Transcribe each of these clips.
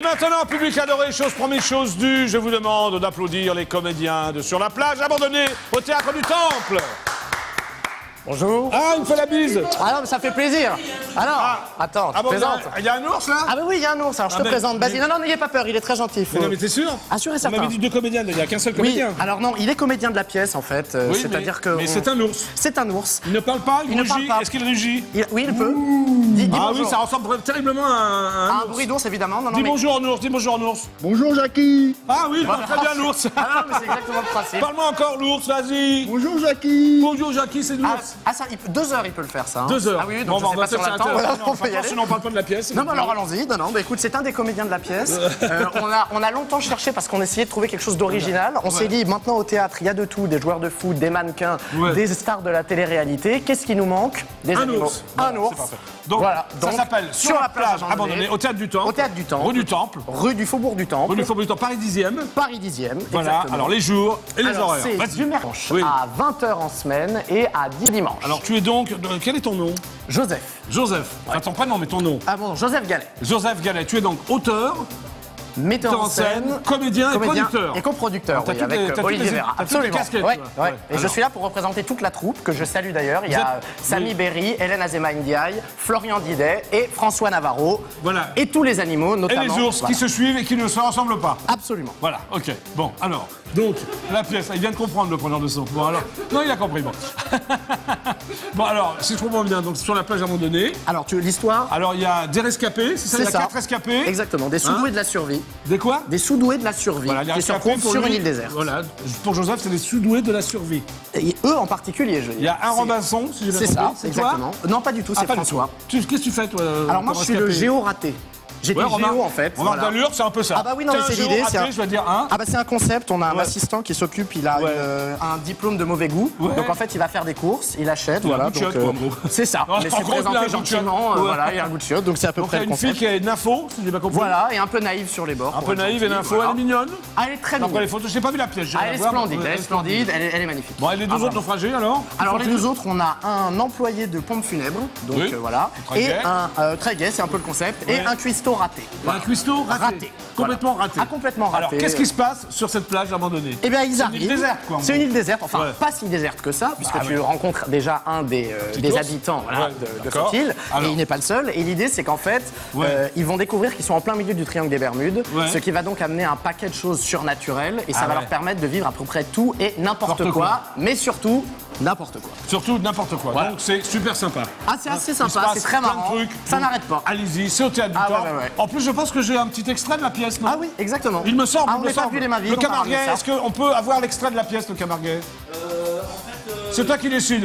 Maintenant, public adoré, chose promise, chose due, je vous demande d'applaudir les comédiens de Sur la plage abandonnée au Théâtre du Temple. Bonjour. Ah, il me fait la bise. Ah non, mais ça fait plaisir. Alors, attends, tu présentes. Il y a un ours là? Ah bah oui, il y a un ours, alors je te présente. Vas-y, non, n'ayez pas peur, il est très gentil. Mais non, mais t'es sûr? Ah, sûr et On certain. m'avait dit 2 comédiens, il n'y a qu'un seul comédien. Oui, alors non, il est comédien de la pièce en fait, Oui, c'est-à-dire que... Mais c'est un ours. C'est un ours. Il ne parle pas, il ne parle rugit. pas. Est-ce qu'il rugit? Oui, il peut. Dis Ah bonjour. oui, ça ressemble terriblement à un Un bruit d'ours, évidemment. Non, Dis mais... bonjour en ours, dis bonjour en ours. Bonjour Jackie. Ah oui, très bien l'ours. Ah non, mais c'est exactement le principe. Parle-moi encore l'ours, vas-y. Bonjour Jackie. Bonjour Jackie, c'est l'ours. Ah ça, 2 heures il peut le faire ça. 2 heures. Ah oui, donc je sais pas si on a le temps. Voilà, on peut y aller. Sinon on parle pas de la pièce. Non, mais alors allons-y. Non, bah écoute, c'est un des comédiens de la pièce. On a longtemps cherché parce qu'on essayait de trouver quelque chose d'original. On s'est dit, maintenant au théâtre, il y a de tout, des joueurs de foot, des mannequins, des stars de la télé-réalité. Qu'est-ce qui nous manque? Des animaux. Ours. Un ours. Donc, voilà. ça s'appelle Sur la plage abandonnée au Théâtre du Temple. Au Théâtre du Temple. Rue du Temple. Rue du Faubourg du Temple. Rue du Faubourg du Temple, Paris 10e. Paris 10e. Voilà, Exactement. alors les jours et les Alors, horaires. c'est Vas-y. du dimanche Oui. à 20h en semaine et à dimanche. Alors tu es donc. Quel est ton nom? Joseph. Joseph. Pas ton prénom, mais ton nom. Ah bon, Joseph Gallet. Joseph Gallet. Tu es donc auteur, Metteur en scène, comédien et producteur. et coproducteur, T'as oui, toutes les- avec t'as Olivier toutes les- Véra. t'as toutes les Absolument. casquettes, Ouais, toi. ouais. Ouais. Et je suis là pour représenter toute la troupe, que je salue d'ailleurs. Il y a Samy Berry, Hélène Azema Ndiaye, Florian Didet et François Navarro. Voilà. Et tous les animaux, Et notamment. les ours Voilà. qui se suivent et qui ne se ressemblent pas. Absolument. Voilà, ok. Bon, alors, donc, la pièce, il vient de comprendre le preneur de son. Bon, alors, non, il a compris, bon. Bon, alors, si je comprends bien, donc sur la plage abandonnée, Alors, tu veux l'histoire? alors il y a des rescapés, c'est ça? Il y a C'est ça. 4 rescapés. Exactement, des sous-doués de la survie. Des quoi? Des sous-doués de la survie Voilà, les qui se rescapés retrouvent pour sur lui- une île déserte. Voilà, pour Joseph, c'est les sous-doués de la survie. Et eux en particulier, je veux dire. Il y a un C'est- Robinson, si j'ai bien C'est compris. ça, C'est exactement. Non, pas du tout, toi? c'est Ah, pas du François. tout. Qu'est-ce que tu fais, toi? Alors, moi, comme je suis le rescapé? géo raté. J'étais Ouais, géo en fait. Remarque voilà. d'allure, c'est un peu ça. Ah bah oui, non, mais T'es c'est un géo l'idée. raté, je veux dire, hein. Ah bah c'est un concept, on a un Ouais. assistant qui s'occupe, il a Ouais. un diplôme de mauvais goût. Ouais. Donc en fait, il va faire des courses, il achète, Il a un voilà. goût de Donc, chiotte, quoi, en gros. c'est ça, En mais gros, c'est il a un présenté goût de gentiment, chiotte. Ouais. voilà, il y a un goût de chiotte, donc c'est à peu Donc il y près a le une fille concept. qui est nympho, si j'ai bien compris. Voilà, et un peu naïve sur les bords. Un peu naïve et nympho, elle est mignonne. Ah, elle est très Après les mignonne. photos, j'ai pas vu la pièce. Ah, elle est splendide, elle est magnifique. Bon, et les deux autres naufragés alors? Alors les deux autres, on a un employé de pompe funèbre, donc Oui. voilà, Très et gai. un très gai, c'est un peu le concept, et Ouais. un cuistot raté. Un cuistot raté. Raté. Complètement Voilà. raté. Ah, complètement raté. Alors, qu'est-ce qui se passe sur cette plage abandonnée? Eh bien, ils C'est une arrivent. île déserte, quoi, en C'est une île déserte, enfin, Ouais. pas si déserte que ça, puisque Bah, tu ouais. rencontres déjà un des ours. habitants voilà, Ouais, de d'accord. cette île, Alors. et il n'est pas le seul. Et l'idée, c'est qu'en fait, Ouais. ils vont découvrir qu'ils sont en plein milieu du triangle des Bermudes, Ouais. ce qui va donc amener un paquet de choses surnaturelles, et ça Ah va ouais. leur permettre de vivre à peu près tout et n'importe N'importe quoi, quoi. mais surtout n'importe quoi. Surtout n'importe quoi. Voilà. Donc c'est super sympa. Ah, c'est assez Il se sympa, passe c'est très plein marrant. de trucs. Ça Donc, n'arrête pas. Allez-y, c'est au Théâtre du Ah, ouais, Temple. ouais, ouais. En plus, je pense que j'ai un petit extrait de la pièce, non? Ah oui, exactement. Il me semble, Ah, il on me n'a pas semble. vu les mains vides, Le on va Camarguais, ramener ça. est-ce qu'on peut avoir l'extrait de la pièce, le Camarguais? C'est toi qui décides.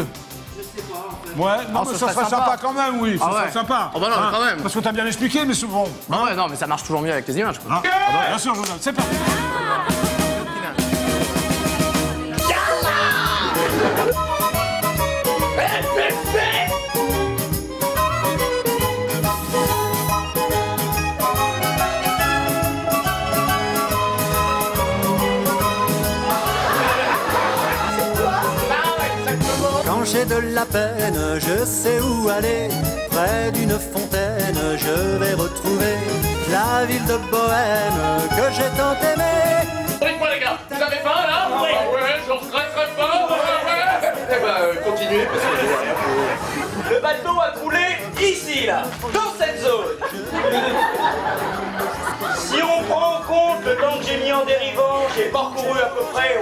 Ouais, non, Ah, mais ce ça serait serait sympa sympa. quand même, oui. Ça Ah ouais. serait sympa. Ah bah non, mais quand même. Parce que t'as bien expliqué, mais souvent. Ah ouais, non, mais ça marche toujours mieux avec les images. Quoi. Hein Bien sûr, Joseph, c'est parti. Quand j'ai de la peine, je sais où aller. Près d'une fontaine, je vais retrouver la ville de Bohème que j'ai tant aimée. Dites-moi les gars, vous avez faim là? Oui. Ouais, je regretterai pas. Ouais. Eh ben, continuez parce que le bateau a coulé ici là, dans cette zone. Si on prend en compte le temps que j'ai mis en dérivant, j'ai parcouru à peu près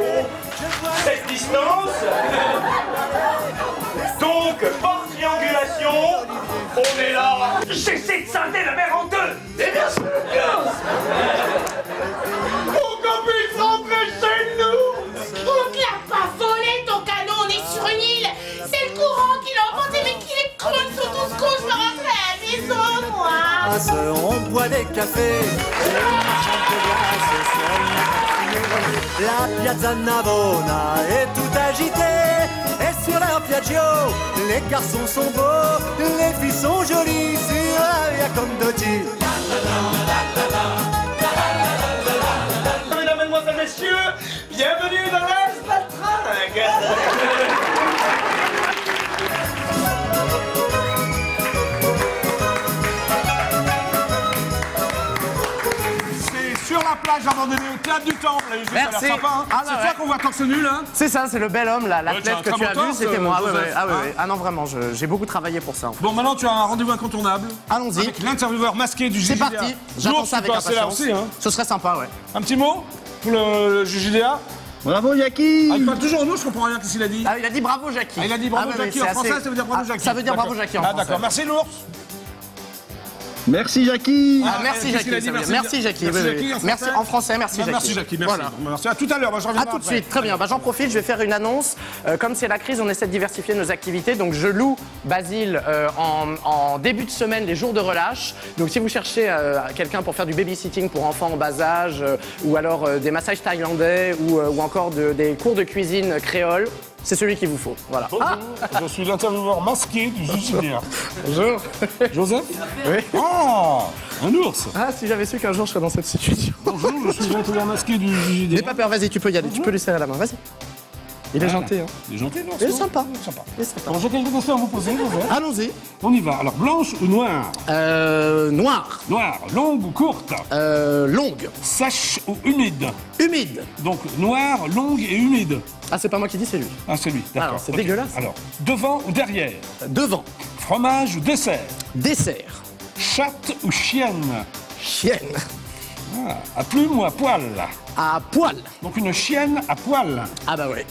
cette distance. Donc, par triangulation, on est là. J'essaie de scinder la mer en deux. Et bien sûr. Pour qu'on puisse rentrer chez nous. On te l'a pas volé ton canon, on est sur une île. C'est le courant qui l'a emporté, mais qu'il est con, ils sont tous cons, je veux rentrer à la maison, moi. On boit des cafés, la Piazza Navona est tout agitée. Et sur leur Piaggio, les garçons sont beaux, les filles sont jolies sur la Via Condotti. Mesdames, Mesdemoiselles, Messieurs, bienvenue dans l'Espatrague. sur la plage abandonnée au théâtre du Temple. Ça a l'air Merci. sympa, hein. Ah, C'est ouais. toi qu'on voit torse nu, là? C'est ça, c'est le bel homme, là, l'athlète tiens, que très tu as bon vu, torse, c'était moi. Joseph, Ah, ouais, hein. ouais. Ah non, vraiment, j'ai beaucoup travaillé pour ça. Bon, maintenant, tu as un rendez-vous incontournable. Allons-y. Avec l'intervieweur masqué du C'est JJDA. parti, j'attends L'ours, ça tu avec peux rester là impatience. aussi, hein. Ce serait sympa, ouais. Un petit mot pour le JJDA? Bravo Jackie. Ah, il parle toujours en nous, je comprends rien, qu'est-ce qu'il a dit? Ah, il a dit bravo Jackie. Ah, il a dit bravo Ah, ouais, Jackie. ouais, En c'est français, assez- ça veut dire bravo Ah, Jackie. ça veut dire bravo D'accord. Jackie en Ah, français. d'accord. Merci l'ours. Merci Jackie. Ah, merci qu'est-ce qu'il a Jackie, dit? ça veut dire. Merci Jackie. Merci oui, Jackie, oui. en Merci français en français, merci Jackie. Merci Jackie, merci. Voilà. Merci. À tout à l'heure, moi je reviens À tout de suite, très bien. Bah, j'en profite, je vais faire une annonce. Comme c'est la crise, on essaie de diversifier nos activités. Donc je loue Basile en début de semaine les jours de relâche. Donc si vous cherchez quelqu'un pour faire du babysitting pour enfants en bas âge, ou alors des massages thaïlandais, ou encore des cours de cuisine créole, c'est celui qu'il vous faut. Voilà. Ah, Je suis l'intervieweur masqué du JJDA. bonjour. Joseph? Oui. Oh, un ours. Ah, si j'avais su qu'un jour je serais dans cette situation. Bonjour, je suis l'intervieweur masqué du JJDA. N'aie pas peur, vas-y, tu peux y aller. Tu peux lui serrer la main, vas-y. Il est gentil, hein. Il est gentil, l'ours. Il est non sympa. Sympa. Il est sympa. Bon, j'ai quelques questions à vous poser, Joseph. Allons-y. On y va. Alors, blanche ou noire? Noir. Noire. Longue ou courte? Longue. Sèche ou humide? Humide. Donc, noire, longue et humide. Ah, c'est pas moi qui dis, c'est lui. Ah, c'est lui, d'accord. Alors, c'est Ok. dégueulasse. Alors, devant ou derrière? Devant. Fromage ou dessert? Dessert. Chatte ou chienne? Chienne. Ah, à plume ou à poil? À poil. Donc, une chienne à poil. Ah bah ouais.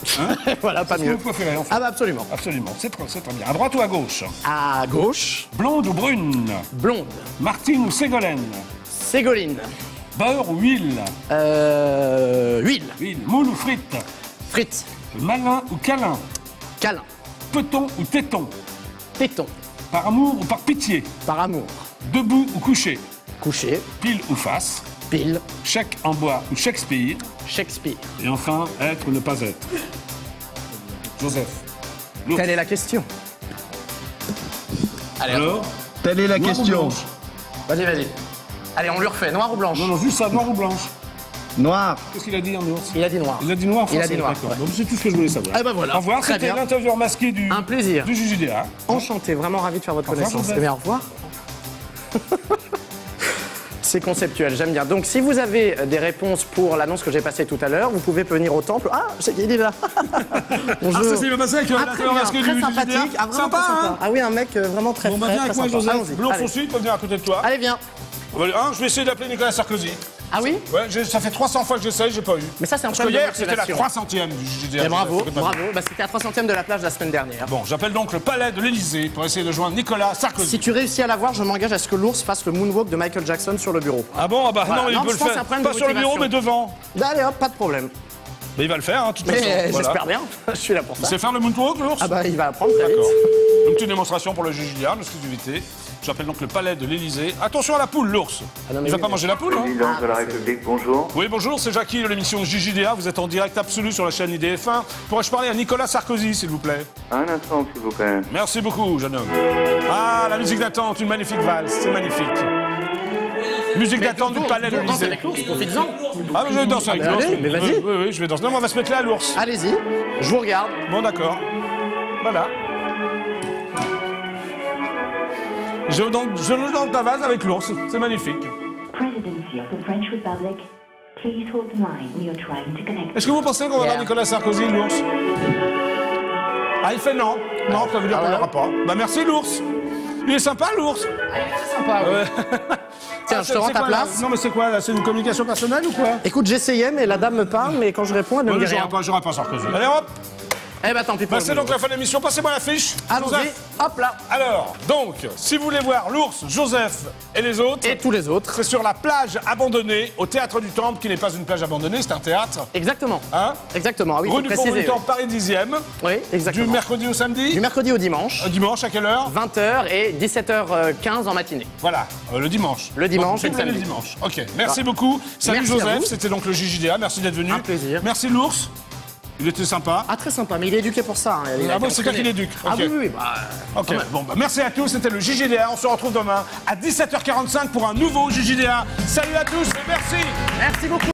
Voilà, pas C'est ce que mieux. vous préférez, en fait. Ah bah absolument. Absolument, c'est très bien. À droite ou à gauche? À gauche. Blonde ou brune? Blonde. Martine ou Ségolène? Ségolène. Beurre ou huile? Huile. Huile. Moule ou frites? Frites. Malin ou câlin? Câlin. Peton ou téton? Téton. Par amour ou par pitié? Par amour. Debout ou couché? Couché. Pile ou face? Pile. Chèque en bois ou Shakespeare? Shakespeare. Et enfin, être ou ne pas être? Joseph. L'ours. Telle est la question. Allez, Alors? Telle est la Noir ou question. blanche? vas-y, vas-y. Allez, on lui refait. Noir ou blanche? Non, non, juste ça, noir ou blanche? Noir. Qu'est-ce qu'il a dit, un ours? Il a dit noir. Il a dit noir, Il a français, dit noir, d'accord. ouais. Donc c'est tout ce que je voulais savoir. Eh ben voilà, Au revoir, très c'était bien. l'intervieweur masqué du Un plaisir. JJDA. Enchanté, vraiment ravi de faire votre Au revoir, connaissance. Joseph. Eh bien, au revoir. C'est conceptuel, j'aime bien. Donc, si vous avez des réponses pour l'annonce que j'ai passée tout à l'heure, vous pouvez venir au temple. Ah, il est là. Bonjour. Ah, ça s'est bien passé avec Ah, très l'intervieweur bien, masqué très du sympathique. JJDA. Ah, vraiment Sympa, très sympa. hein? Ah oui, un mec vraiment très Bon, bah frais, viens avec très moi, sympa. Joseph. Allons-y, L'ours allez. aussi, il peut venir à côté de toi. Allez, viens. Je vais essayer d'appeler Nicolas Sarkozy. Ah oui? Ouais, ça fait 300 fois que j'essaye, j'ai pas eu. Mais ça, c'est un Parce que problème de hier, c'était la motivation. 300e du JJDA. Et bravo, Ça fait pas bravo. mal. Bah, c'était à 300e de la plage la semaine dernière. Bon, j'appelle donc le palais de l'Élysée pour essayer de joindre Nicolas Sarkozy. Si tu réussis à l'avoir, je m'engage à ce que l'ours fasse le moonwalk de Michael Jackson sur le bureau. Ah bon, bah Voilà. non, il Non, peut je le pense que c'est faire. un problème de Pas sur le bureau, mais motivation. devant. Allez hop, pas de problème. Mais il va le faire, hein, de toute Mais façon. Voilà. j'espère bien, je suis là pour Il ça. sait faire le moonwalk, l'ours? Ah bah il va apprendre très vite. D'accord. Une petite démonstration pour le JJDA, l'exclusivité. J'appelle donc le palais de l'Élysée. Attention à la poule, l'ours. non, mais Il va oui, pas mais- manger la poule, hein? Présidence de la République, bonjour. Oui, bonjour, c'est Jackie de l'émission JJDA. Vous êtes en direct absolu sur la chaîne IDF1. Pourrais-je parler à Nicolas Sarkozy, s'il vous plaît? Un instant, s'il vous plaît. Merci beaucoup, jeune homme. Ah, la musique d'attente, une magnifique valse, c'est magnifique. Musique d'attente du palais de Danse l'Élysée. avec l'ours, profites-en. Ah, mais je vais danser avec Ah, l'ours. allez, mais vas-y. Oui, oui, je vais danser. Non, mais on va se mettre là à l'ours. Allez-y, je vous regarde. Bon, d'accord. Voilà. Je danse dans ta vase avec l'ours, c'est magnifique. Presidency of the French Republic. Please hold the line. We are trying to connect. Est-ce que vous pensez qu'on va voir Nicolas Sarkozy, l'ours? Ah, il fait non. Non, ça veut dire qu'on l'aura pas. Bah merci, l'ours. Il est sympa, l'ours. C'est sympa, ouais. Tiens, je te rends C'est ta quoi, là place. Non, mais c'est quoi, là? C'est une communication personnelle ou quoi? Écoute, j'essayais, mais la dame me parle, mais quand je réponds, elle ne me dit rien. J'aurai pas Sarkozy. Allez, hop. Eh ben tant pis pour Bah, c'est vous. donc la fin de l'émission. Passez-moi l'affiche. Allons-y, Joseph. hop là. Alors, donc, si vous voulez voir l'ours, Joseph et les autres, Et tous les autres. c'est sur la plage abandonnée au Théâtre du Temple, qui n'est pas une plage abandonnée, c'est un théâtre. Exactement. Hein? Exactement, ah oui, il Rue faut du Pont préciser. du Temple, Paris 10e. Oui, Du exactement. mercredi au samedi. Du mercredi au dimanche, Dimanche, à quelle heure? 20h et 17h15 en matinée. Voilà, le dimanche. Le dimanche Donc, et le samedi. dimanche. Ok, merci beaucoup. Salut Merci à Joseph, vous. c'était donc le JJDA, merci d'être venu. Un plaisir. Merci l'ours, il était sympa. Ah, très sympa, mais il est éduqué pour ça. Hein. Ah bon, c'est toi qui l'éduque. Ah Ok. oui, oui, bah... Ok, bon, bah, merci à tous, c'était le JJDA. On se retrouve demain à 17h45 pour un nouveau JJDA. Salut à tous et merci. Merci beaucoup.